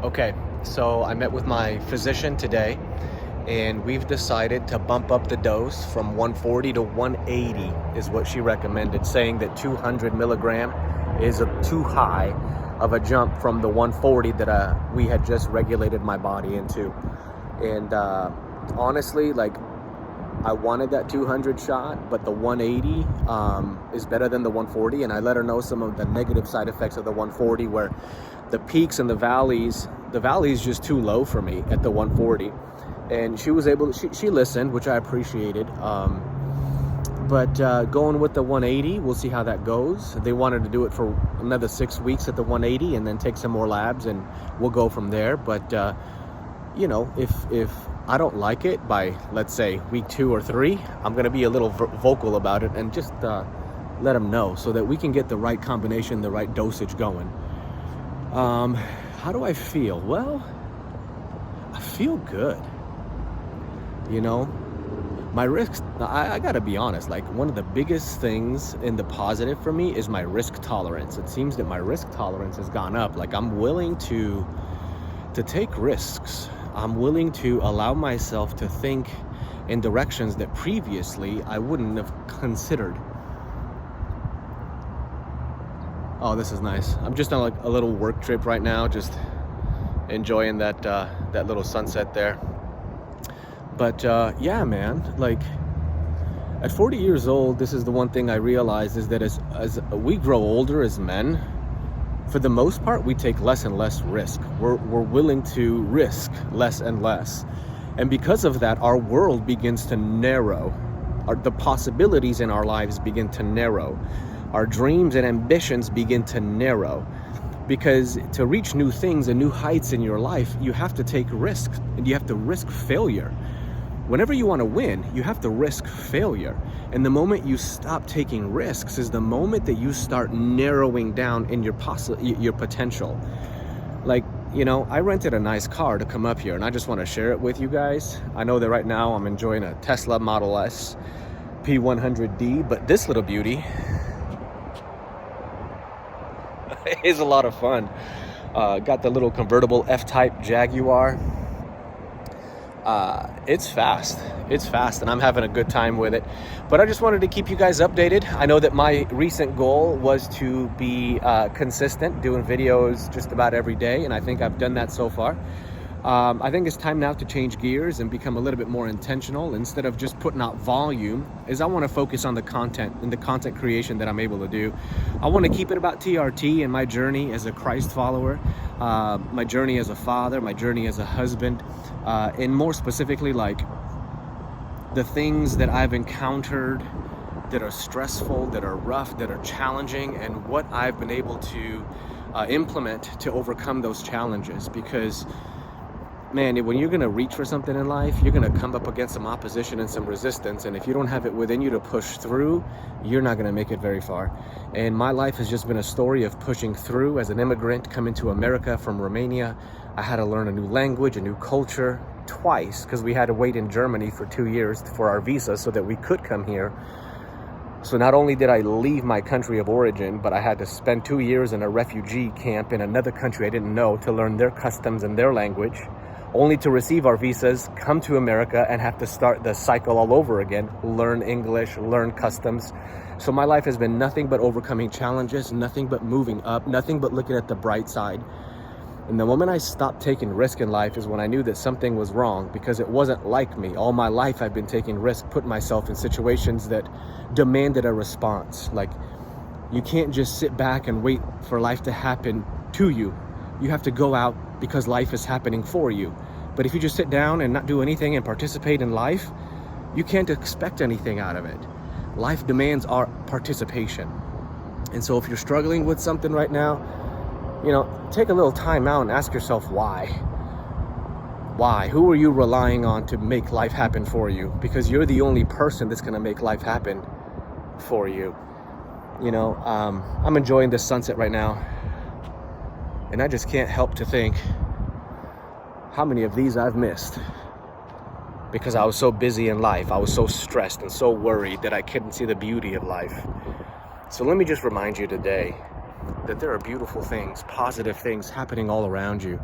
Okay, so I met with my physician today, and we've decided to bump up the dose from 140 to 180 is what she recommended, saying that 200 milligram is too high of a jump from the 140 that we had just regulated my body into. And honestly, like, I wanted that 200 shot, but the 180 is better than the 140. And I let her know some of the negative side effects of the 140, where the peaks and the valleys just too low for me at the 140. And she was able to, she listened, which I appreciated. But going with the 180, we'll see how that goes. They wanted to do it for another 6 weeks at the 180 and then take some more labs, and we'll go from there. But you know, if I don't like it by, let's say, week 2 or 3, I'm going to be a little vocal about it and just let them know so that we can get the right combination, the right dosage going. How do I feel? Well, I feel good. You know, my risks, I got to be honest, like, one of the biggest things in the positive for me is my risk tolerance. It seems that my risk tolerance has gone up. Like, I'm willing to take risks. I'm willing to allow myself to think in directions that previously I wouldn't have considered. Oh, this is nice. I'm just on like a little work trip right now, just enjoying that little sunset there. But yeah, man, like, at 40 years old, this is the one thing I realized, is that as we grow older as men, for the most part, we take less and less risk. We're willing to risk less and less. And because of that, our world begins to narrow. The possibilities in our lives begin to narrow. Our dreams and ambitions begin to narrow. Because to reach new things and new heights in your life, you have to take risks, and you have to risk failure. Whenever you want to win, you have to risk failure. And the moment you stop taking risks is the moment that you start narrowing down in your potential. Like, you know, I rented a nice car to come up here, and I just want to share it with you guys. I know that right now I'm enjoying a Tesla Model S P100D, but this little beauty is a lot of fun. Got the little convertible F-Type Jaguar. It's fast, and I'm having a good time with it. But I just wanted to keep you guys updated. I know that my recent goal was to be consistent, doing videos just about every day, and I think I've done that so far. I think it's time now to change gears and become a little bit more intentional. Instead of just putting out volume, I want to focus on the content and the content creation that I'm able to do. I want to keep it about TRT and my journey as a Christ follower, my journey as a father, my journey as a husband, and more specifically, like, the things that I've encountered that are stressful, that are rough, that are challenging, and what I've been able to implement to overcome those challenges. Because, man, when you're going to reach for something in life, you're going to come up against some opposition and some resistance. And if you don't have it within you to push through, you're not going to make it very far. And my life has just been a story of pushing through. As an immigrant coming to America from Romania, I had to learn a new language, a new culture twice, because we had to wait in Germany for 2 years for our visa so that we could come here. So not only did I leave my country of origin, but I had to spend 2 years in a refugee camp in another country I didn't know to learn their customs and their language, only to receive our visas, come to America, and have to start the cycle all over again, learn English, learn customs. So my life has been nothing but overcoming challenges, nothing but moving up, nothing but looking at the bright side. And the moment I stopped taking risk in life is when I knew that something was wrong, because it wasn't like me. All my life I've been taking risk, putting myself in situations that demanded a response. Like, you can't just sit back and wait for life to happen to you. You have to go out because life is happening for you. But if you just sit down and not do anything and participate in life, you can't expect anything out of it. Life demands our participation. And so if you're struggling with something right now, you know, take a little time out and ask yourself why. Why? Who are you relying on to make life happen for you? Because you're the only person that's going to make life happen for you. You know, I'm enjoying this sunset right now, and I just can't help to think how many of these I've missed because I was so busy in life. I was so stressed and so worried that I couldn't see the beauty of life. So let me just remind you today that there are beautiful things, positive things happening all around you.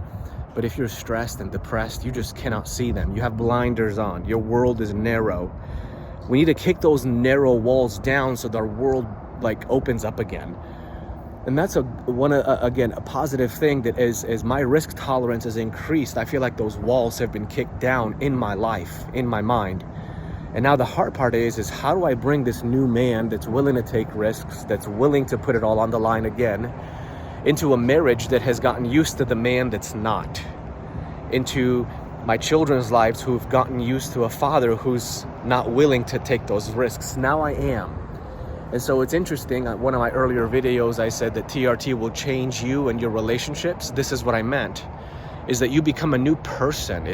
But if you're stressed and depressed, you just cannot see them. You have blinders on. Your world is narrow. We need to kick those narrow walls down so that our world like opens up again. And that's again a positive thing, that as my risk tolerance has increased, I feel like those walls have been kicked down in my life, in my mind. And now the hard part is how do I bring this new man that's willing to take risks, that's willing to put it all on the line again, into a marriage that has gotten used to the man that's not, into my children's lives who've gotten used to a father who's not willing to take those risks. Now I am. And so it's interesting, one of my earlier videos I said that TRT will change you and your relationships. This is what I meant, is that you become a new person.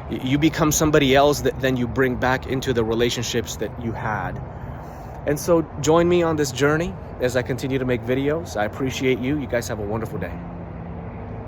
You become somebody else that then you bring back into the relationships that you had. And so join me on this journey as I continue to make videos. I appreciate you. You guys have a wonderful day.